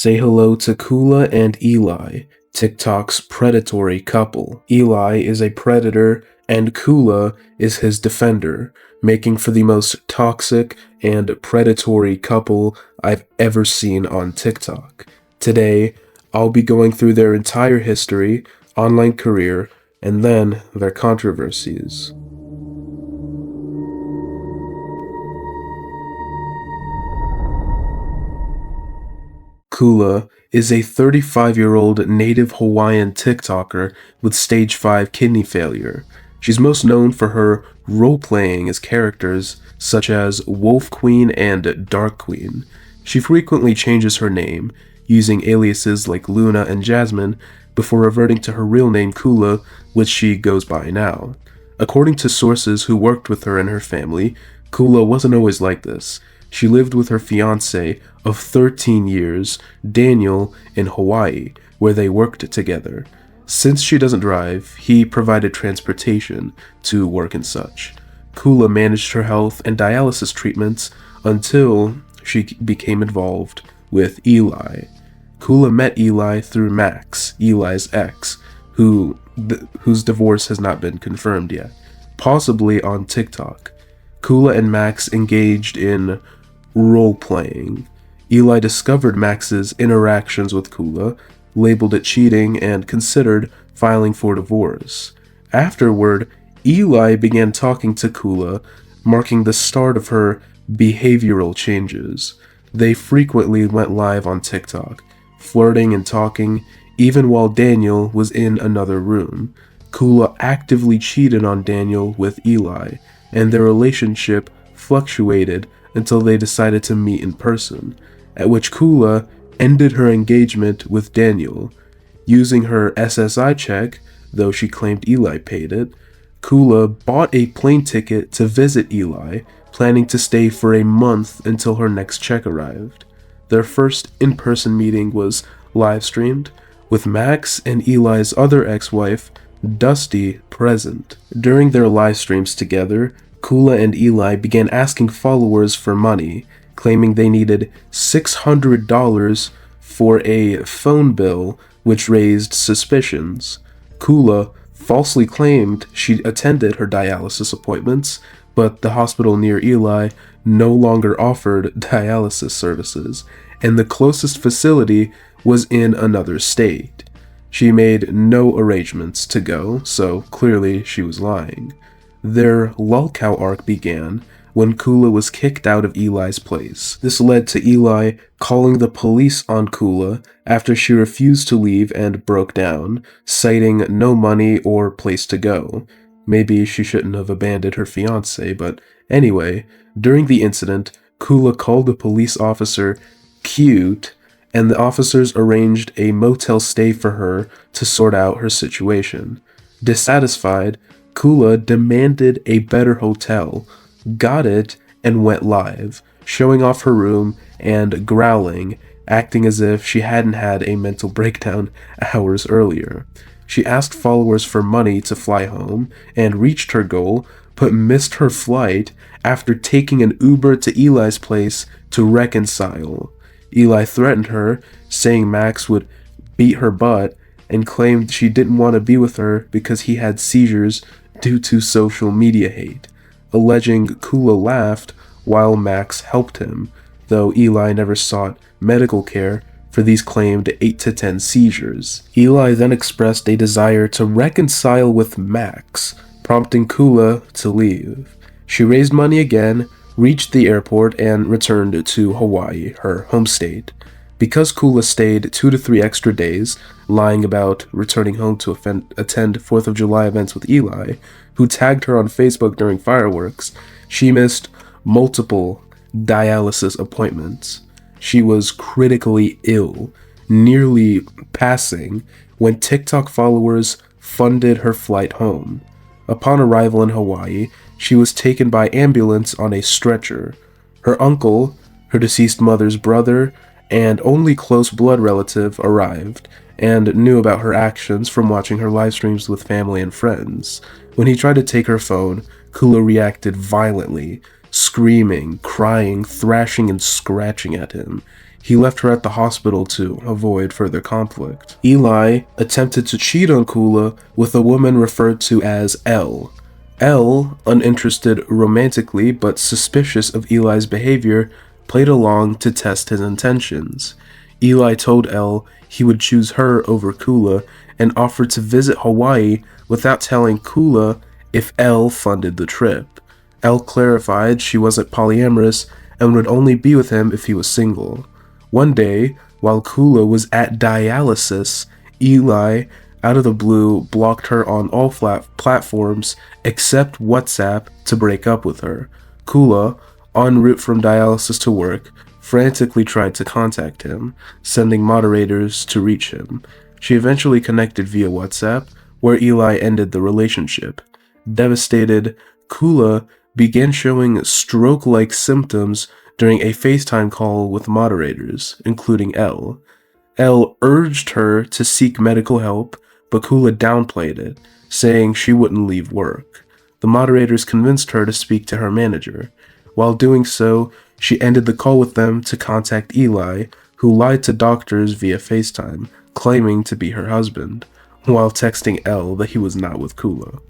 Say hello to Kula and Eli, TikTok's predatory couple. Eli is a predator and Kula is his defender, making for the most toxic and predatory couple I've ever seen on TikTok. Today, I'll be going through their entire history, online career, and then their controversies. Kula is a 35-year-old native Hawaiian TikToker with stage 5 kidney failure. She's most known for her role-playing as characters such as Wolf Queen and Dark Queen. She frequently changes her name, using aliases like Luna and Jasmine, before reverting to her real name Kula, which she goes by now. According to sources who worked with her and her family, Kula wasn't always like this. She lived with her fiancé of 13 years, Daniel, in Hawaii, where they worked together. Since she doesn't drive, he provided transportation to work and such. Kula managed her health and dialysis treatments until she became involved with Eli. Kula met Eli through Max, Eli's ex, whose divorce has not been confirmed yet, possibly on TikTok. Kula and Max engaged in role-playing. Eli discovered Max's interactions with Kula, labeled it cheating, and considered filing for divorce. Afterward, Eli began talking to Kula, marking the start of her behavioral changes. They frequently went live on TikTok, flirting and talking, even while Daniel was in another room. Kula actively cheated on Daniel with Eli, and their relationship fluctuated until they decided to meet in person, at which Kula ended her engagement with Daniel. Using her SSI check, though she claimed Eli paid it, Kula bought a plane ticket to visit Eli, planning to stay for a month until her next check arrived. Their first in-person meeting was live-streamed, with Max and Eli's other ex-wife, Dusty, present. During their live streams together, Kula and Eli began asking followers for money, claiming they needed $600 for a phone bill, which raised suspicions. Kula falsely claimed she attended her dialysis appointments, but the hospital near Eli no longer offered dialysis services, and the closest facility was in another state. She made no arrangements to go, so clearly she was lying. Their Lolcow arc began when Kula was kicked out of Eli's place. This led to Eli calling the police on Kula after she refused to leave and broke down, citing no money or place to go. Maybe she shouldn't have abandoned her fiancé, but anyway, during the incident, Kula called the police officer cute, and the officers arranged a motel stay for her to sort out her situation. Dissatisfied, Kula demanded a better hotel, got it, and went live, showing off her room and growling, acting as if she hadn't had a mental breakdown hours earlier. She asked followers for money to fly home and reached her goal, but missed her flight after taking an Uber to Eli's place to reconcile. Eli threatened her, saying Max would beat her butt, and claimed she didn't want to be with her because he had seizures due to social media hate, alleging Kula laughed while Max helped him, though Eli never sought medical care for these claimed 8 to 10 seizures. Eli then expressed a desire to reconcile with Max, prompting Kula to leave. She raised money again, reached the airport, and returned to Hawaii, her home state. Because Kula stayed 2 to 3 extra days, lying about returning home to attend 4th of July events with Eli, who tagged her on Facebook during fireworks, she missed multiple dialysis appointments. She was critically ill, nearly passing, when TikTok followers funded her flight home. Upon arrival in Hawaii, she was taken by ambulance on a stretcher. Her uncle, her deceased mother's brother, and only close blood relative arrived, and knew about her actions from watching her live streams with family and friends. When he tried to take her phone, Kula reacted violently, screaming, crying, thrashing, and scratching at him. he left her at the hospital to avoid further conflict. Eli attempted to cheat on Kula with a woman referred to as L. L, uninterested romantically but suspicious of Eli's behavior, played along to test his intentions. Eli told L he would choose her over Kula and offered to visit Hawaii without telling Kula if L funded the trip. L clarified she wasn't polyamorous and would only be with him if he was single. One day, while Kula was at dialysis, Eli, out of the blue, blocked her on all platforms except WhatsApp to break up with her. Kula, en route from dialysis to work, frantically tried to contact him, sending moderators to reach him. She eventually connected via WhatsApp, where Eli ended the relationship. Devastated, Kula began showing stroke-like symptoms during a FaceTime call with moderators, including L. L urged her to seek medical help, but Kula downplayed it, saying she wouldn't leave work. The moderators convinced her to speak to her manager. While doing so, she ended the call with them to contact Eli, who lied to doctors via FaceTime, claiming to be her husband, while texting L that he was not with Kula.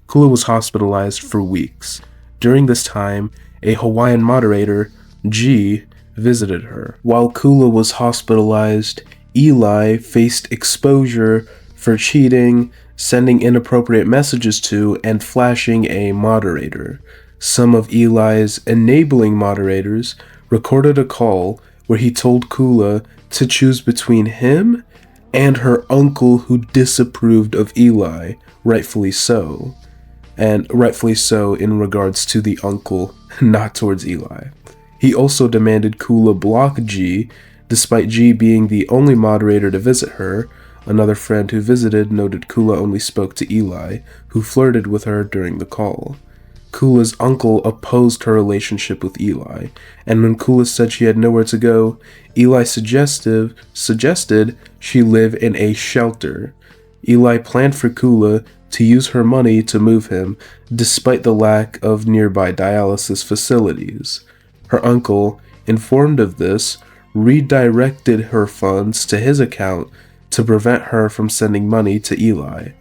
Kula was hospitalized for weeks. During this time, a Hawaiian moderator, G, visited her. While Kula was hospitalized, Eli faced exposure for cheating, sending inappropriate messages to, and flashing a moderator. Some of Eli's enabling moderators recorded a call where he told Kula to choose between him and her uncle, who disapproved of Eli, rightfully so. And rightfully so in regards to the uncle, not towards Eli. He also demanded Kula block G, despite G being the only moderator to visit her. Another friend who visited noted Kula only spoke to Eli, who flirted with her during the call. Kula's uncle opposed her relationship with Eli, and when Kula said she had nowhere to go, Eli suggested she live in a shelter. Eli planned for Kula to use her money to move him, despite the lack of nearby dialysis facilities. Her uncle, informed of this, redirected her funds to his account to prevent her from sending money to Eli.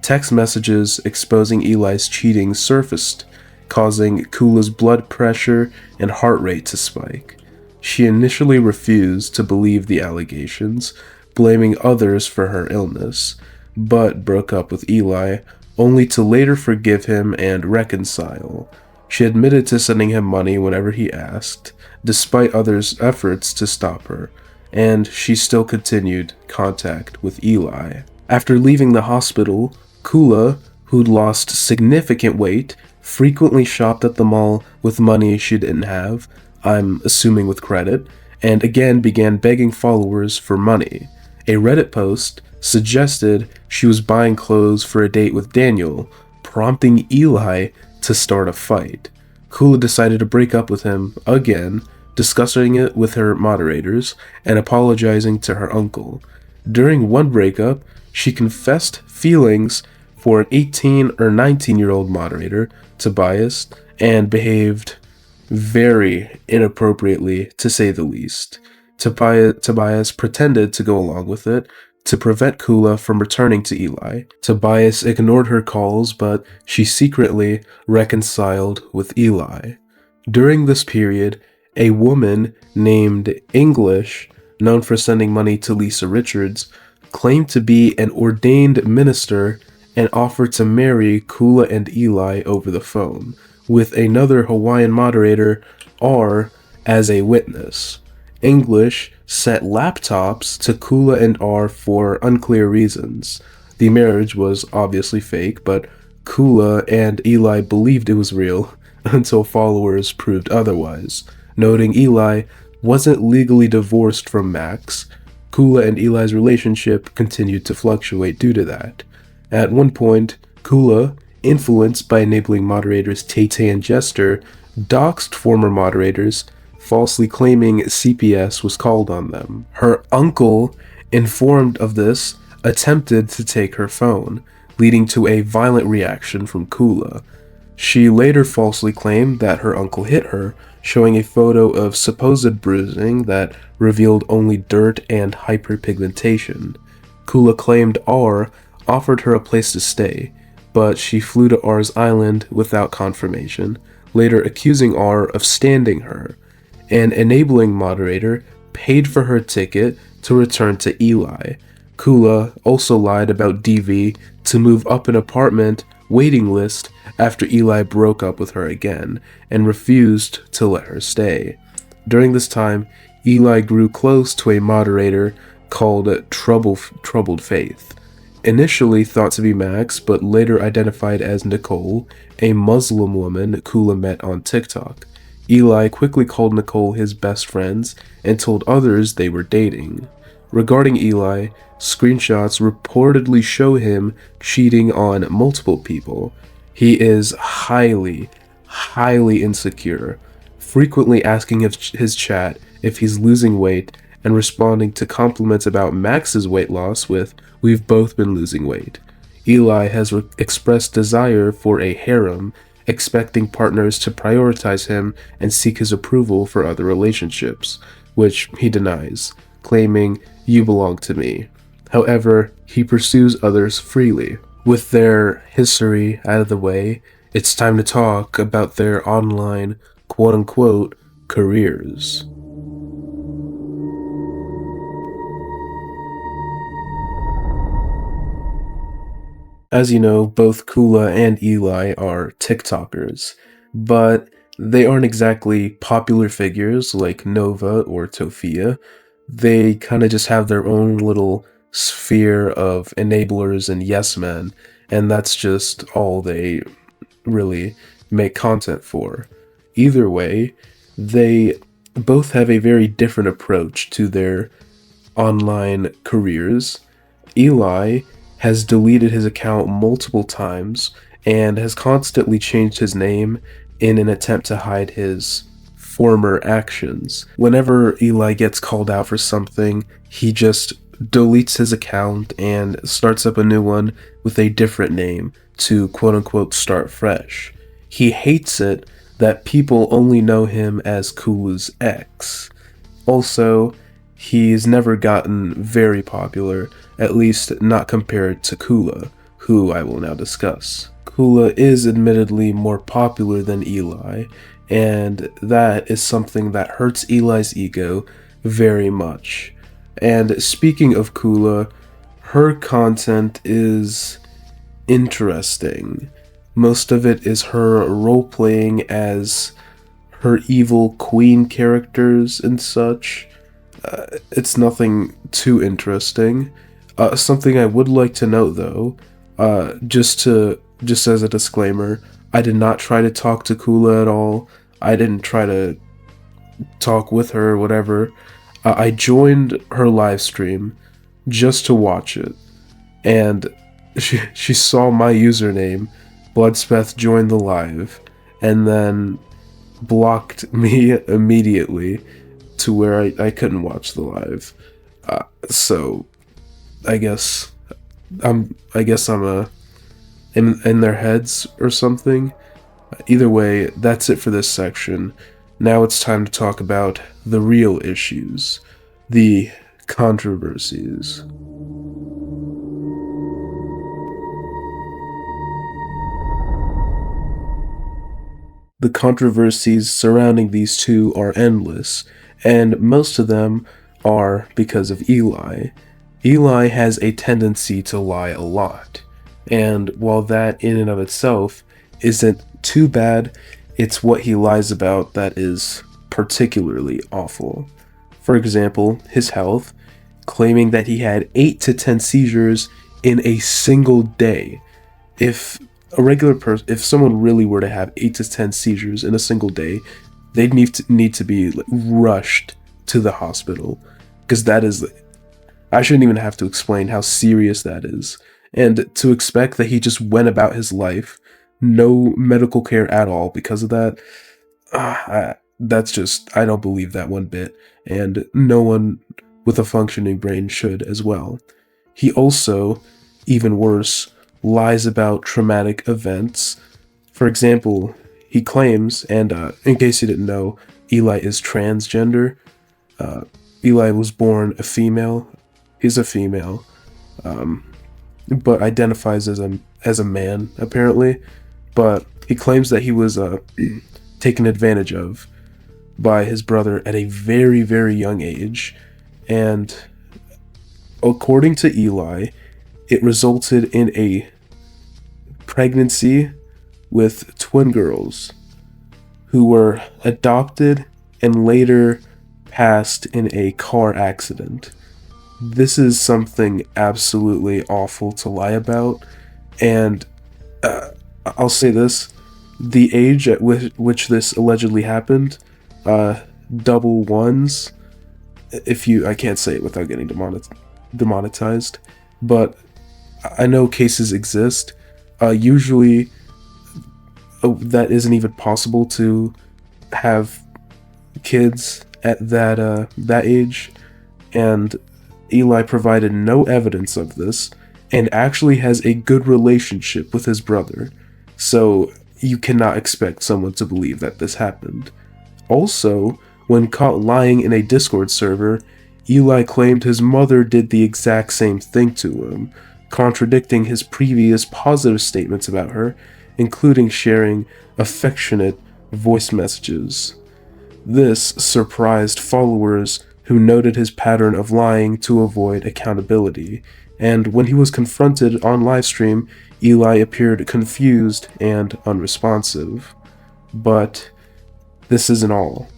Text messages exposing Eli's cheating surfaced, causing Kula's blood pressure and heart rate to spike. She initially refused to believe the allegations, blaming others for her illness, but broke up with Eli, only to later forgive him and reconcile. She admitted to sending him money whenever he asked, despite others' efforts to stop her, and she still continued contact with Eli. After leaving the hospital, Kula, who'd lost significant weight, frequently shopped at the mall with money she didn't have, I'm assuming with credit, and again began begging followers for money. A Reddit post suggested she was buying clothes for a date with Daniel, prompting Eli to start a fight. Kula decided to break up with him again, discussing it with her moderators and apologizing to her uncle. During one breakup, she confessed feelings for an 18 or 19-year-old moderator, Tobias, and behaved very inappropriately, to say the least. Tobias pretended to go along with it to prevent Kula from returning to Eli. Tobias ignored her calls, but she secretly reconciled with Eli. During this period, a woman named English, known for sending money to Lisa Richards, claimed to be an ordained minister and offered to marry Kula and Eli over the phone, with another Hawaiian moderator, R, as a witness. English sent laptops to Kula and R for unclear reasons. The marriage was obviously fake, but Kula and Eli believed it was real until followers proved otherwise, noting Eli wasn't legally divorced from Max. Kula and Eli's relationship continued to fluctuate due to that. At one point, Kula, influenced by enabling moderators Tay and Jester, doxed former moderators, falsely claiming CPS was called on them. Her uncle, informed of this, attempted to take her phone, leading to a violent reaction from Kula. She later falsely claimed that her uncle hit her, showing a photo of supposed bruising that revealed only dirt and hyperpigmentation. Kula claimed R offered her a place to stay, but she flew to R's island without confirmation, later accusing R of standing her. An enabling moderator paid for her ticket to return to Eli. Kula also lied about DV to move up an apartment waiting list after Eli broke up with her again and refused to let her stay. During this time, Eli grew close to a moderator called Troubled Faith. Initially thought to be Max, but later identified as Nicole, a Muslim woman Kula met on TikTok. Eli quickly called Nicole his best friends and told others they were dating. Regarding Eli, screenshots reportedly show him cheating on multiple people. He is highly insecure, frequently asking his chat if he's losing weight and responding to compliments about Max's weight loss with, "We've both been losing weight." Eli has expressed desire for a harem, expecting partners to prioritize him and seek his approval for other relationships, which he denies, claiming, "You belong to me." However, he pursues others freely. With their history out of the way, it's time to talk about their online quote-unquote careers. As you know, both Kula and Eli are TikTokers, but they aren't exactly popular figures like Nova or Tofia. They kind of just have their own little sphere of enablers and yes men, and that's just all they really make content for. Either way, they both have a very different approach to their online careers. Eli has deleted his account multiple times and has constantly changed his name in an attempt to hide his former actions. Whenever Eli gets called out for something, he just deletes his account and starts up a new one with a different name to quote-unquote start fresh. He hates it that people only know him as Kula's ex. Also, he's never gotten very popular, at least not compared to Kula, who I will now discuss. Kula is admittedly more popular than Eli, and that is something that hurts Eli's ego very much. And speaking of Kula, her content is interesting. Most of it is her role-playing as her evil queen characters and such. It's nothing too interesting. Something I would like to note though, just as a disclaimer, I did not try to talk to Kula at all. I didn't try to talk with her or whatever. I joined her live stream just to watch it, and she saw my username, Bludspeth joined the live, and then blocked me immediately to where I couldn't watch the live. So I guess I'm in their heads or something. Either way, that's it for this section. Now it's time to talk about the real issues, the controversies. The controversies surrounding these two are endless, and most of them are because of Eli. Eli has a tendency to lie a lot, and while that in and of itself isn't too bad, it's what he lies about that is particularly awful. For example, his health, claiming that he had 8 to 10 seizures in a single day. If someone really were to have 8 to 10 seizures in a single day, they'd need to be rushed to the hospital, because that is, I shouldn't even have to explain how serious that is. And to expect that he just went about his life, no medical care at all because of that, that's just, I don't believe that one bit, and no one with a functioning brain should as well. He also, even worse, lies about traumatic events. For example, he claims, and in case you didn't know, Eli is transgender. Eli was born a female. He's a female, but identifies as a man apparently. But he claims that he was taken advantage of by his brother at a very, very young age, and according to Eli, it resulted in a pregnancy with twin girls who were adopted and later passed in a car accident. This is something absolutely awful to lie about, and I'll say this: the age at which this allegedly happened, double ones. I can't say it without getting demonetized, but I know cases exist. Usually, that isn't even possible to have kids at that age, and Eli provided no evidence of this, and actually has a good relationship with his brother, so you cannot expect someone to believe that this happened. Also, when caught lying in a Discord server, Eli claimed his mother did the exact same thing to him, contradicting his previous positive statements about her, including sharing affectionate voice messages. This surprised followers who noted his pattern of lying to avoid accountability, and when he was confronted on livestream, Eli appeared confused and unresponsive. But this isn't all.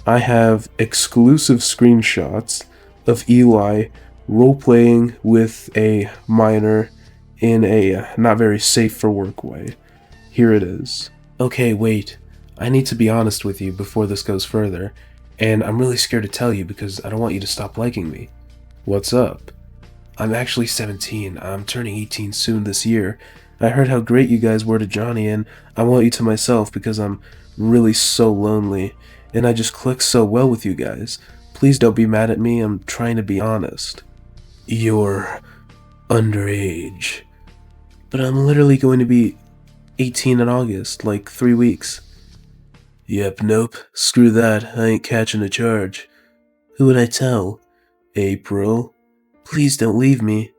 I have exclusive screenshots of Eli role-playing with a minor in a not very safe for work way. Here it is. Okay, wait. I need to be honest with you before this goes further, and I'm really scared to tell you because I don't want you to stop liking me. What's up? I'm actually 17. I'm turning 18 soon this year. I heard how great you guys were to Johnny, and I want you to myself because I'm really so lonely, and I just click so well with you guys. Please don't be mad at me, I'm trying to be honest. You're underage. But I'm literally going to be 18 in August, like 3 weeks. Yep, nope, screw that, I ain't catching a charge. Who would I tell? April? Please don't leave me.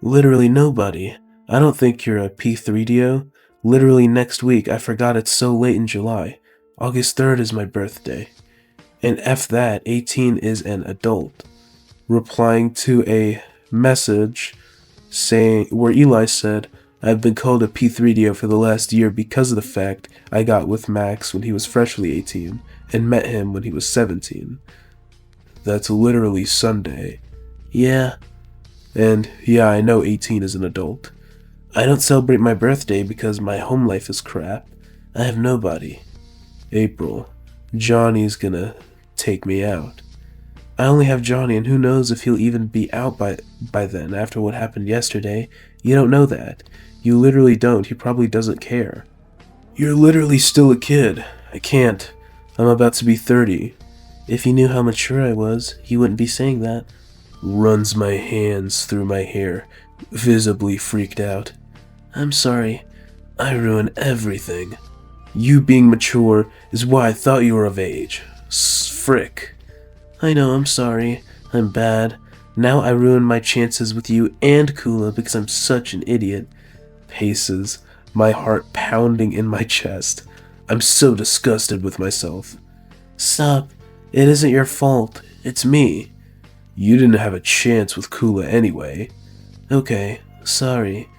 Literally nobody. I don't think you're a P3DO. Literally next week, I forgot it's so late in July. August 3rd is my birthday. And F that, 18 is an adult. Replying to a message where Eli said, I've been called a P3DO for the last year because of the fact I got with Max when he was freshly 18 and met him when he was 17. That's literally Sunday. Yeah. And yeah, I know 18 is an adult. I don't celebrate my birthday because my home life is crap. I have nobody. April. Johnny's gonna take me out. I only have Johnny, and who knows if he'll even be out by then after what happened yesterday. You don't know that. You literally don't. He probably doesn't care. You're literally still a kid. I can't. I'm about to be 30. If he knew how mature I was, he wouldn't be saying that. Runs my hands through my hair, visibly freaked out. I'm sorry. I ruin everything. You being mature is why I thought you were of age. Frick. I know, I'm sorry. I'm bad. Now I ruin my chances with you and Kula because I'm such an idiot. Paces, my heart pounding in my chest. I'm so disgusted with myself. Stop. It isn't your fault. It's me. You didn't have a chance with Kula anyway. Okay, sorry.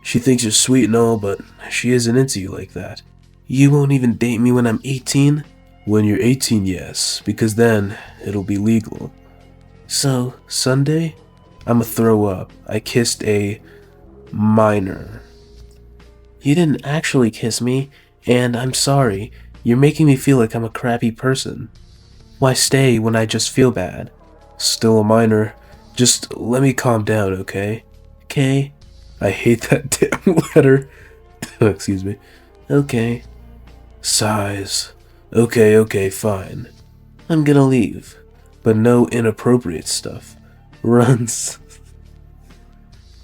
She thinks you're sweet and all, but she isn't into you like that. You won't even date me when I'm 18? When you're 18, yes, because then it'll be legal. So, Sunday? I'ma throw up. I kissed a minor. You didn't actually kiss me, and I'm sorry. You're making me feel like I'm a crappy person. Why stay when I just feel bad? Still a minor. Just let me calm down, okay? Okay. I hate that damn letter. Excuse me. Okay. Sighs. Okay, fine. I'm gonna leave. But no inappropriate stuff. Runs.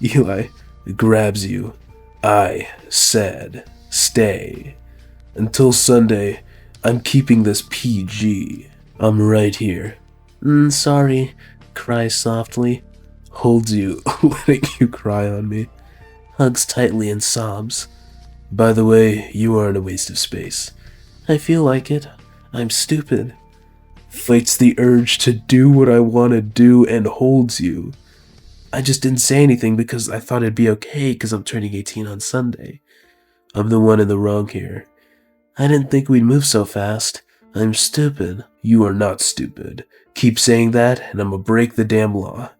Eli grabs you. I said, stay. Until Sunday, I'm keeping this PG. I'm right here. Sorry, cries softly. Holds you, letting you cry on me. Hugs tightly and sobs. By the way, you aren't a waste of space. I feel like it. I'm stupid. Fights the urge to do what I want to do and holds you. I just didn't say anything because I thought it'd be okay because I'm turning 18 on Sunday. I'm the one in the wrong here. I didn't think we'd move so fast. I'm stupid. You are not stupid. Keep saying that and I'm gonna break the damn law.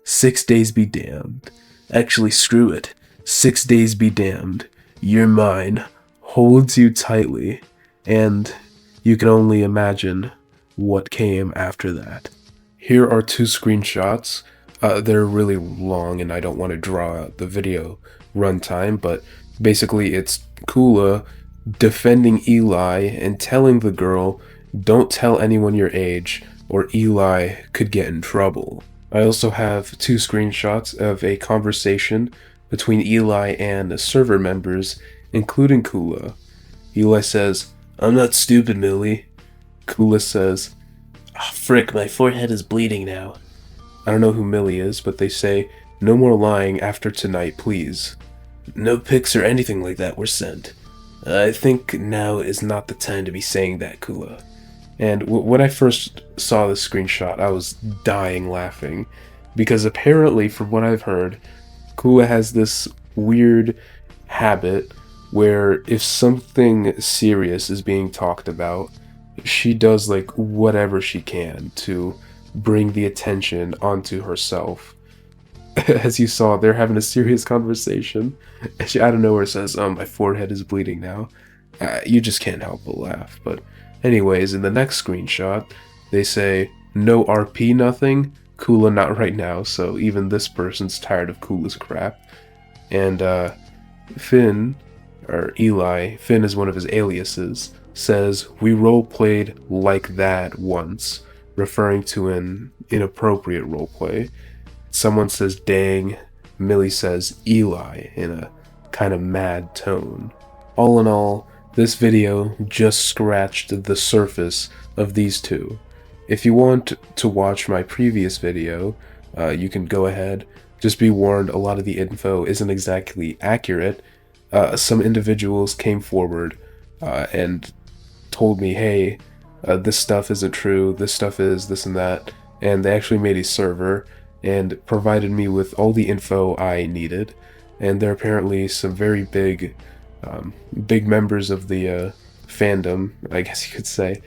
6 days be damned. Actually, screw it. 6 days be damned. You're mine. Holds you tightly. And you can only imagine what came after that. Here are 2 screenshots. They're really long and I don't want to draw out the video runtime, but basically it's Kula defending Eli and telling the girl, don't tell anyone your age or Eli could get in trouble. I also have 2 screenshots of a conversation between Eli and server members, including Kula. Eli says, I'm not stupid, Millie. Kula says, oh, frick, my forehead is bleeding now. I don't know who Millie is, but they say, no more lying after tonight, please. No pics or anything like that were sent. I think now is not the time to be saying that, Kula. And when I first saw this screenshot, I was dying laughing. Because apparently, from what I've heard, Kula has this weird habit where if something serious is being talked about, she does like whatever she can to bring the attention onto herself. As you saw, they're having a serious conversation, and she out of nowhere says, my forehead is bleeding now. You just can't help but laugh. But anyways, in the next screenshot, they say, no RP nothing, Kula not right now, so even this person's tired of Kula's crap. And Finn, or Eli, Finn is one of his aliases, says, we roleplayed like that once, referring to an inappropriate roleplay. Someone says, dang. Millie says, Eli, in a kind of mad tone. All in all, this video just scratched the surface of these 2. If you want to watch my previous video, you can go ahead. Just be warned, a lot of the info isn't exactly accurate. Some individuals came forward and told me, hey, this stuff isn't true, this stuff is, this and that. And they actually made a server and provided me with all the info I needed. And they're apparently some very big members of the fandom, I guess you could say.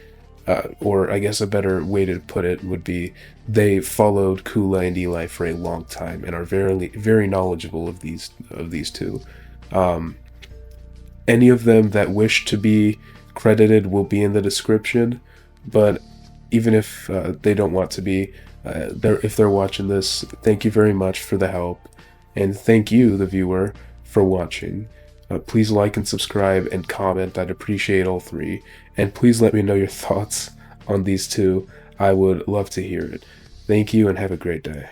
Or I guess a better way to put it would be they followed Kula and Eli for a long time and are very knowledgeable of these 2. Any of them that wish to be credited will be in the description, but even if they don't want to be, if they're watching this, thank you very much for the help, and thank you, the viewer, for watching. Please like and subscribe and comment. I'd appreciate all 3, and please let me know your thoughts on these 2. I would love to hear it. Thank you and have a great day.